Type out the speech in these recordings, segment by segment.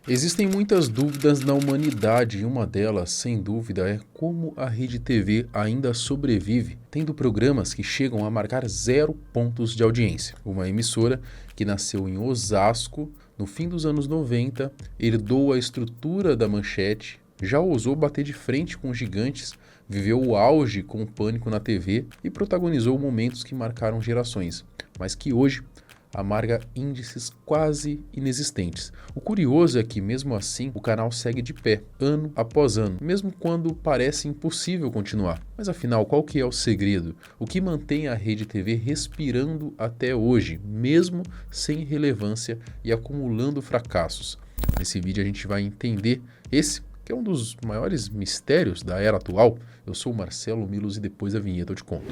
Existem muitas dúvidas na humanidade e uma delas, sem dúvida, é como a Rede TV ainda sobrevive, tendo programas que chegam a marcar 0 pontos de audiência. Uma emissora que nasceu em Osasco, no fim dos anos 90, herdou a estrutura da Manchete, já ousou bater de frente com gigantes, viveu o auge com o Pânico na TV e protagonizou momentos que marcaram gerações, mas que hoje amarga índices quase inexistentes. O curioso é que, mesmo assim, o canal segue de pé, ano após ano, mesmo quando parece impossível continuar. Mas afinal, qual que é o segredo? O que mantém a Rede TV respirando até hoje, mesmo sem relevância e acumulando fracassos? Nesse vídeo a gente vai entender esse, que é um dos maiores mistérios da era atual. Eu sou o Marcelo Milos e depois da vinheta eu te conto.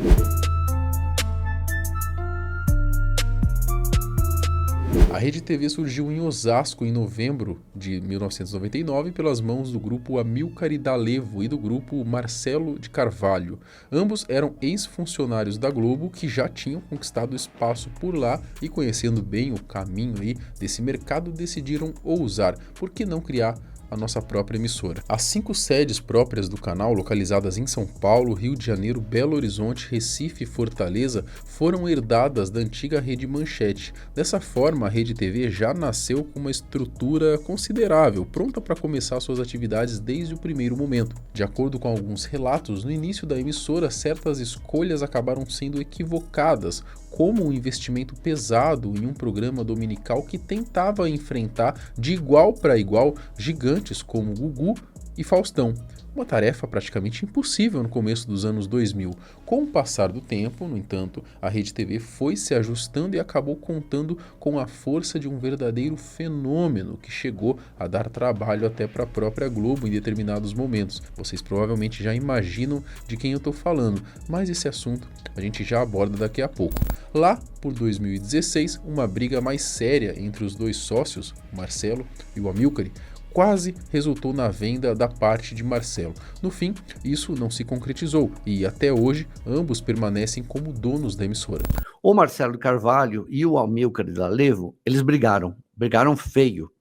A Rede TV surgiu em Osasco em novembro de 1999 pelas mãos do grupo Amilcar e D'Alevo e do grupo Marcelo de Carvalho. Ambos eram ex-funcionários da Globo que já tinham conquistado espaço por lá e, conhecendo bem o caminho aí desse mercado, decidiram ousar. Por que não criar a nossa própria emissora? As 5 sedes próprias do canal, localizadas em São Paulo, Rio de Janeiro, Belo Horizonte, Recife e Fortaleza, foram herdadas da antiga Rede Manchete. Dessa forma, a Rede TV já nasceu com uma estrutura considerável, pronta para começar suas atividades desde o primeiro momento. De acordo com alguns relatos, no início da emissora, certas escolhas acabaram sendo equivocadas, como um investimento pesado em um programa dominical que tentava enfrentar de igual para igual gigantes como Gugu e Faustão. Uma tarefa praticamente impossível no começo dos anos 2000. Com o passar do tempo, no entanto, a Rede TV foi se ajustando e acabou contando com a força de um verdadeiro fenômeno que chegou a dar trabalho até para a própria Globo em determinados momentos. Vocês provavelmente já imaginam de quem eu estou falando, mas esse assunto a gente já aborda daqui a pouco. Lá, por 2016, uma briga mais séria entre os dois sócios, o Marcelo e o Amilcar, quase resultou na venda da parte de Marcelo. No fim, isso não se concretizou e até hoje ambos permanecem como donos da emissora. O Marcelo de Carvalho e o Amilcar de D'Alevo, eles brigaram feio.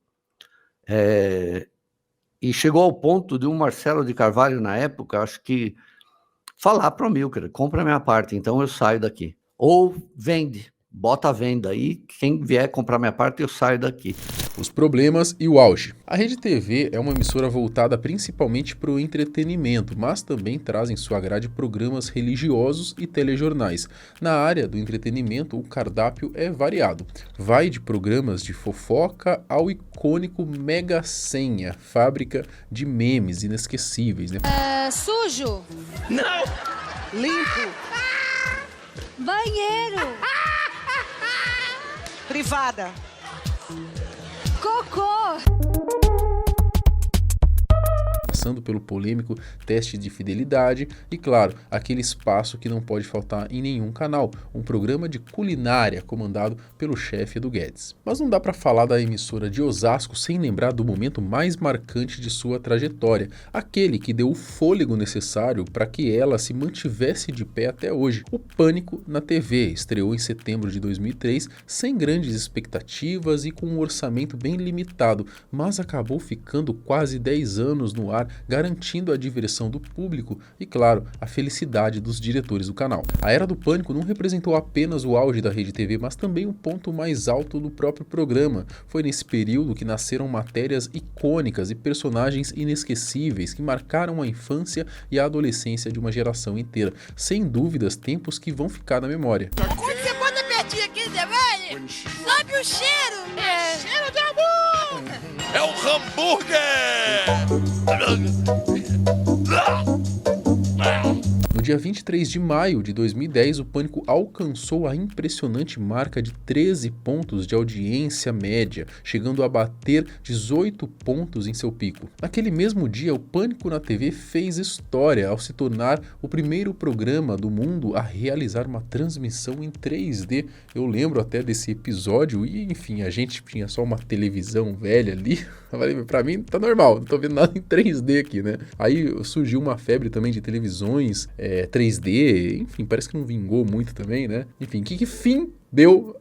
E chegou ao ponto de um Marcelo de Carvalho, na época, acho que, falar para o Amilcar: compra a minha parte, então eu saio daqui. Ou vende, bota a venda aí, quem vier comprar minha parte, eu saio daqui. Os problemas e o auge. A Rede TV é uma emissora voltada principalmente para o entretenimento, mas também traz em sua grade programas religiosos e telejornais. Na área do entretenimento, o cardápio é variado. Vai de programas de fofoca ao icônico Mega Senha, fábrica de memes inesquecíveis, né? Sujo! Não! Limpo! Banheiro! Privada! Cocô! Passando pelo polêmico teste de fidelidade e, claro, aquele espaço que não pode faltar em nenhum canal, um programa de culinária comandado pelo chefe Edu Guedes. Mas não dá para falar da emissora de Osasco sem lembrar do momento mais marcante de sua trajetória, aquele que deu o fôlego necessário para que ela se mantivesse de pé até hoje. O Pânico na TV estreou em setembro de 2003, sem grandes expectativas e com um orçamento bem limitado, mas acabou ficando quase 10 anos no ar, garantindo a diversão do público e, claro, a felicidade dos diretores do canal. A era do Pânico não representou apenas o auge da Rede TV, mas também um ponto mais alto do próprio programa. Foi nesse período que nasceram matérias icônicas e personagens inesquecíveis que marcaram a infância e a adolescência de uma geração inteira. Sem dúvidas, tempos que vão ficar na memória. Quando você bota pertinho aqui, você vai, sobe o cheiro! Cheiro de amor! É um hambúrguer! No dia 23 de maio de 2010, o Pânico alcançou a impressionante marca de 13 pontos de audiência média, chegando a bater 18 pontos em seu pico. Naquele mesmo dia, o Pânico na TV fez história ao se tornar o primeiro programa do mundo a realizar uma transmissão em 3D. Eu lembro até desse episódio e, enfim, a gente tinha só uma televisão velha ali. Pra mim tá normal, não tô vendo nada em 3D aqui, né? Aí surgiu uma febre também de televisões 3D, enfim, parece que não vingou muito também, né? Enfim, que fim deu,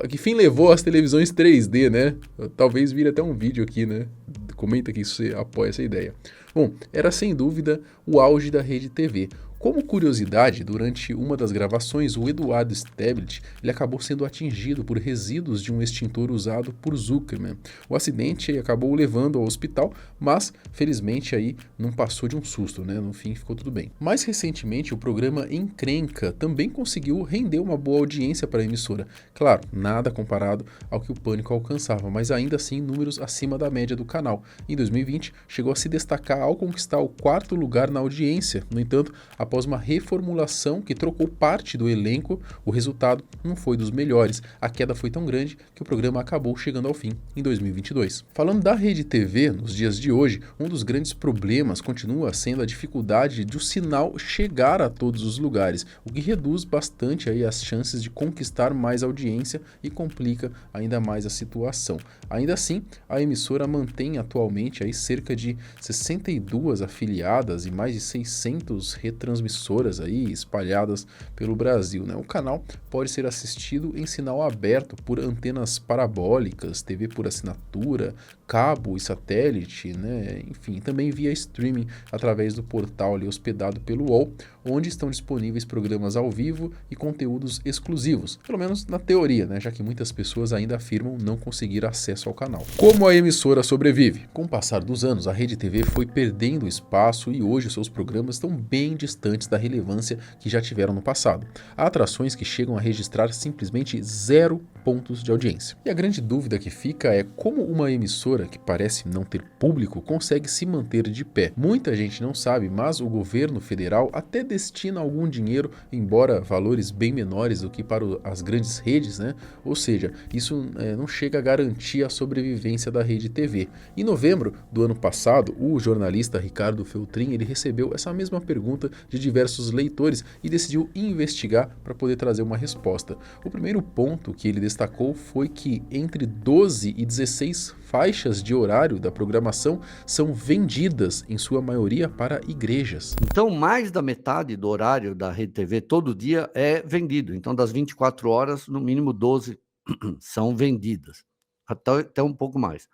que fim levou as televisões 3D, né? Talvez vire até um vídeo aqui, né? Comenta aqui se você apoia essa ideia. Bom, era sem dúvida o auge da Rede TV. Como curiosidade, durante uma das gravações, o Eduardo Stablitt ele acabou sendo atingido por resíduos de um extintor usado por Zuckerman. O acidente acabou o levando ao hospital, mas felizmente aí não passou de um susto, né? No fim ficou tudo bem. Mais recentemente, o programa Encrenca também conseguiu render uma boa audiência para a emissora. Claro, nada comparado ao que o Pânico alcançava, mas ainda assim números acima da média do canal. Em 2020, chegou a se destacar ao conquistar o 4º lugar na audiência. No entanto, após uma reformulação que trocou parte do elenco, o resultado não foi dos melhores. A queda foi tão grande que o programa acabou chegando ao fim em 2022. Falando da Rede TV, nos dias de hoje, um dos grandes problemas continua sendo a dificuldade de o sinal chegar a todos os lugares, o que reduz bastante aí as chances de conquistar mais audiência e complica ainda mais a situação. Ainda assim, a emissora mantém atualmente aí cerca de 62 afiliadas e mais de 600 retransmissoras aí espalhadas pelo Brasil, né? O canal pode ser assistido em sinal aberto por antenas parabólicas, TV por assinatura, cabo e satélite, né? Enfim, também via streaming através do portal ali hospedado pelo UOL, onde estão disponíveis programas ao vivo e conteúdos exclusivos, pelo menos na teoria, né? Já que muitas pessoas ainda afirmam não conseguir acesso ao canal. Como a emissora sobrevive? Com o passar dos anos, a Rede TV foi perdendo espaço e hoje seus programas estão bem distantes da relevância que já tiveram no passado. Há atrações que chegam a registrar simplesmente 0 pontos de audiência. E a grande dúvida que fica é como uma emissora que parece não ter público consegue se manter de pé. Muita gente não sabe, mas o governo federal até destina algum dinheiro, embora valores bem menores do que para as grandes redes, né? Ou seja, isso não chega a garantir a sobrevivência da Rede TV. Em novembro do ano passado, o jornalista Ricardo Feltrin ele recebeu essa mesma pergunta de diversos leitores e decidiu investigar para poder trazer uma resposta. O primeiro ponto que ele destacou foi que entre 12 e 16 faixas de horário da programação são vendidas, em sua maioria, para igrejas. Então, mais da metade do horário da Rede TV todo dia é vendido. Então, das 24 horas, no mínimo 12 são vendidas. Até um pouco mais.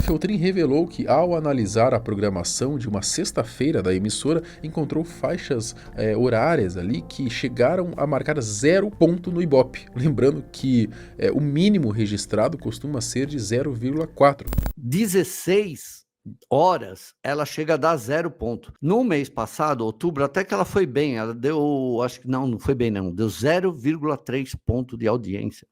Feltrin revelou que, ao analisar a programação de uma sexta-feira da emissora, encontrou faixas horárias ali que chegaram a marcar 0 ponto no Ibope. Lembrando que o mínimo registrado costuma ser de 0,4. 16 horas, ela chega a dar 0 ponto. No mês passado, outubro, até que ela foi bem. Ela deu, acho que não foi bem não, deu 0,3 ponto de audiência.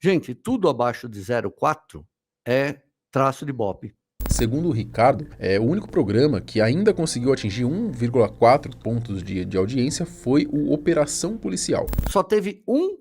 Gente, tudo abaixo de 0,4 é traço de Ibope. Segundo o Ricardo, o único programa que ainda conseguiu atingir 1,4 pontos de audiência foi o Operação Policial. Só teve um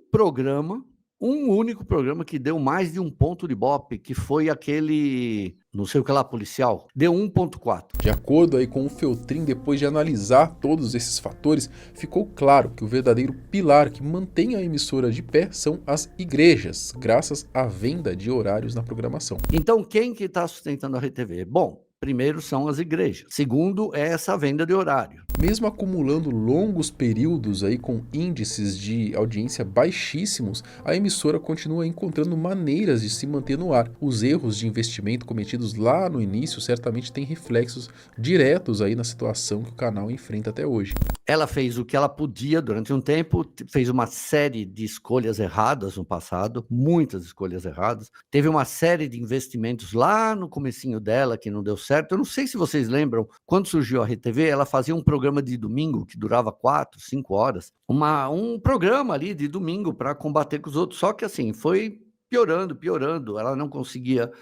único programa que deu mais de 1 ponto de Ibope, que foi aquele, não sei o que lá, policial, deu 1,4. De acordo aí com o Feltrin, depois de analisar todos esses fatores, ficou claro que o verdadeiro pilar que mantém a emissora de pé são as igrejas, graças à venda de horários na programação. Então, quem que está sustentando a Rede TV? Bom, primeiro são as igrejas. Segundo, é essa venda de horário. Mesmo acumulando longos períodos aí com índices de audiência baixíssimos, a emissora continua encontrando maneiras de se manter no ar. Os erros de investimento cometidos lá no início certamente têm reflexos diretos aí na situação que o canal enfrenta até hoje. Ela fez o que ela podia durante um tempo, fez uma série de escolhas erradas no passado, muitas escolhas erradas. Teve uma série de investimentos lá no comecinho dela que não deu certo. Eu não sei se vocês lembram, quando surgiu a Rede TV, ela fazia um programa de domingo que durava 4, 5 horas. Um programa ali de domingo para combater com os outros. Só que assim, foi piorando. Ela não conseguia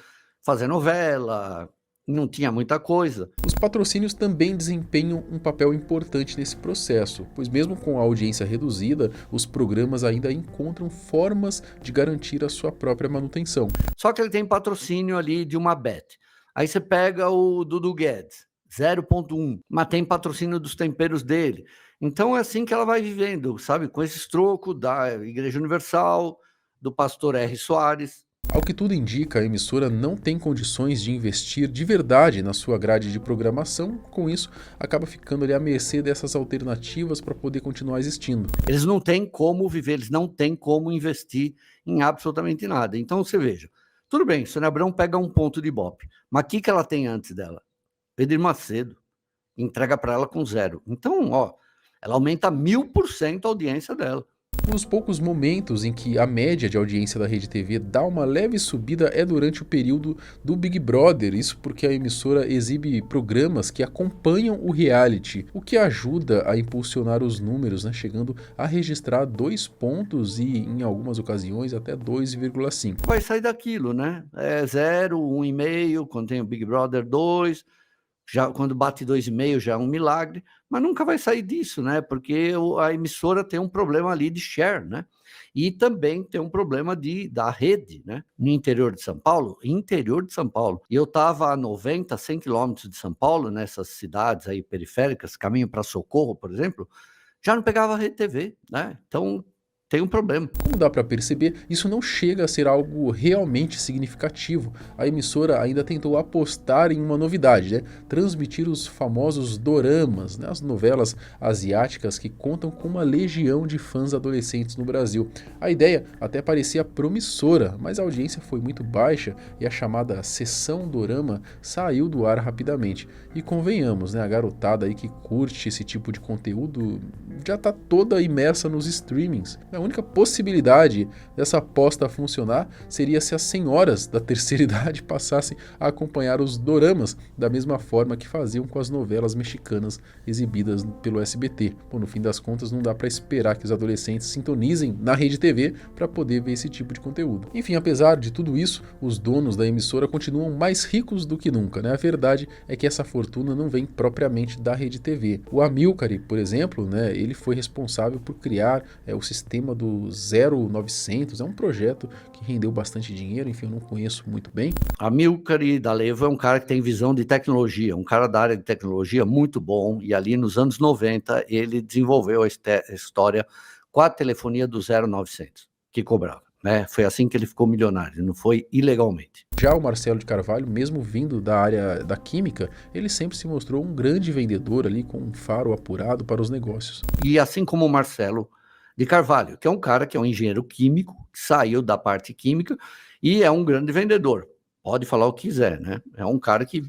fazer novela, não tinha muita coisa. Os patrocínios também desempenham um papel importante nesse processo, pois mesmo com a audiência reduzida, os programas ainda encontram formas de garantir a sua própria manutenção. Só que ele tem patrocínio ali de uma Bet. Aí você pega o Dudu Guedes, 0,1, mas tem patrocínio dos temperos dele. Então é assim que ela vai vivendo, sabe? Com esses trocos da Igreja Universal, do pastor R. Soares, Ao que tudo indica, a emissora não tem condições de investir de verdade na sua grade de programação, com isso acaba ficando ali à mercê dessas alternativas para poder continuar existindo. Eles não têm como viver, eles não têm como investir em absolutamente nada. Então você veja, tudo bem, Sônia Abrão pega um ponto de Ibope, mas o que ela tem antes dela? Edir Macedo, entrega para ela com 0. Então, ela aumenta 1000% a audiência dela. Os poucos momentos em que a média de audiência da Rede TV dá uma leve subida é durante o período do Big Brother, isso porque a emissora exibe programas que acompanham o reality, o que ajuda a impulsionar os números, né, chegando a registrar 2 pontos e, em algumas ocasiões, até 2,5. Vai sair daquilo, né? 0, 1,5, quando tem o Big Brother 2, já, quando bate 2,5 já é um milagre, mas nunca vai sair disso, né? Porque a emissora tem um problema ali de share, né? E também tem um problema da rede, né? No interior de São Paulo, e eu estava a 90, 100 quilômetros de São Paulo, nessas cidades aí periféricas, caminho para Socorro, por exemplo, já não pegava a Rede TV, né? Então tem um problema. Como dá para perceber, isso não chega a ser algo realmente significativo. A emissora ainda tentou apostar em uma novidade, né? Transmitir os famosos doramas, né? As novelas asiáticas que contam com uma legião de fãs adolescentes no Brasil. A ideia até parecia promissora, mas a audiência foi muito baixa e a chamada sessão dorama saiu do ar rapidamente. E convenhamos, né? A garotada aí que curte esse tipo de conteúdo já está toda imersa nos streamings. A única possibilidade dessa aposta funcionar seria se as senhoras da terceira idade passassem a acompanhar os doramas da mesma forma que faziam com as novelas mexicanas exibidas pelo SBT. Bom, no fim das contas, não dá para esperar que os adolescentes sintonizem na Rede TV para poder ver esse tipo de conteúdo. Enfim, apesar de tudo isso, os donos da emissora continuam mais ricos do que nunca, né? A verdade é que essa fortuna não vem propriamente da Rede TV. O Amilcar, por exemplo, né, ele foi responsável por criar o sistema do 0900, é um projeto que rendeu bastante dinheiro, enfim, eu não conheço muito bem. Amilcar D'Alevo é um cara que tem visão de tecnologia, um cara da área de tecnologia muito bom, e ali nos anos 90 ele desenvolveu a história com a telefonia do 0900, que cobrava, né? Foi assim que ele ficou milionário, não foi ilegalmente. Já o Marcelo de Carvalho, mesmo vindo da área da química, ele sempre se mostrou um grande vendedor ali, com um faro apurado para os negócios. E assim como o Marcelo de Carvalho, que é um cara que é um engenheiro químico, que saiu da parte química e é um grande vendedor. Pode falar o que quiser, né? É um cara que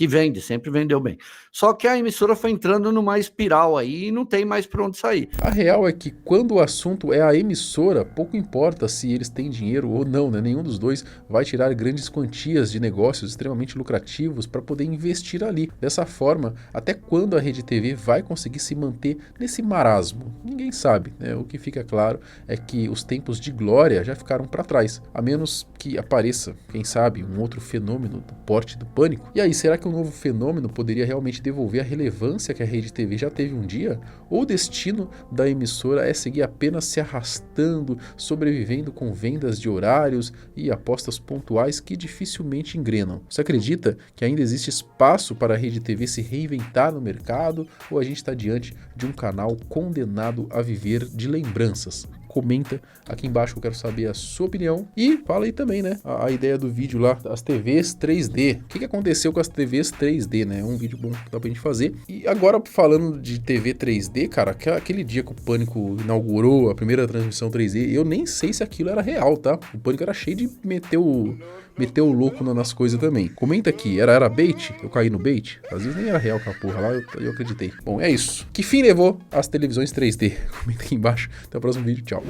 vende, sempre vendeu bem. Só que a emissora foi entrando numa espiral aí e não tem mais para onde sair. A real é que quando o assunto é a emissora, pouco importa se eles têm dinheiro ou não, né? Nenhum dos dois vai tirar grandes quantias de negócios extremamente lucrativos para poder investir ali. Dessa forma, até quando a Rede TV vai conseguir se manter nesse marasmo? Ninguém sabe, né? O que fica claro é que os tempos de glória já ficaram para trás, a menos que apareça, quem sabe, um outro fenômeno do porte do Pânico. E aí, será que um novo fenômeno poderia realmente devolver a relevância que a Rede TV já teve um dia? Ou o destino da emissora é seguir apenas se arrastando, sobrevivendo com vendas de horários e apostas pontuais que dificilmente engrenam? Você acredita que ainda existe espaço para a Rede TV se reinventar no mercado, ou a gente está diante de um canal condenado a viver de lembranças? Comenta aqui embaixo que eu quero saber a sua opinião. E fala aí também, né, a ideia do vídeo lá, as TVs 3D. O que aconteceu com as TVs 3D, né? É um vídeo bom que dá pra gente fazer. E agora, falando de TV 3D, cara, aquele dia que o Pânico inaugurou a primeira transmissão 3D, eu nem sei se aquilo era real, tá? O Pânico era cheio de meter o louco nas coisas também. Comenta aqui, era bait? Eu caí no bait? Às vezes nem era real aquela porra lá, eu acreditei. Bom, é isso. Que fim levou as televisões 3D? Comenta aqui embaixo. Até o próximo vídeo, tchau.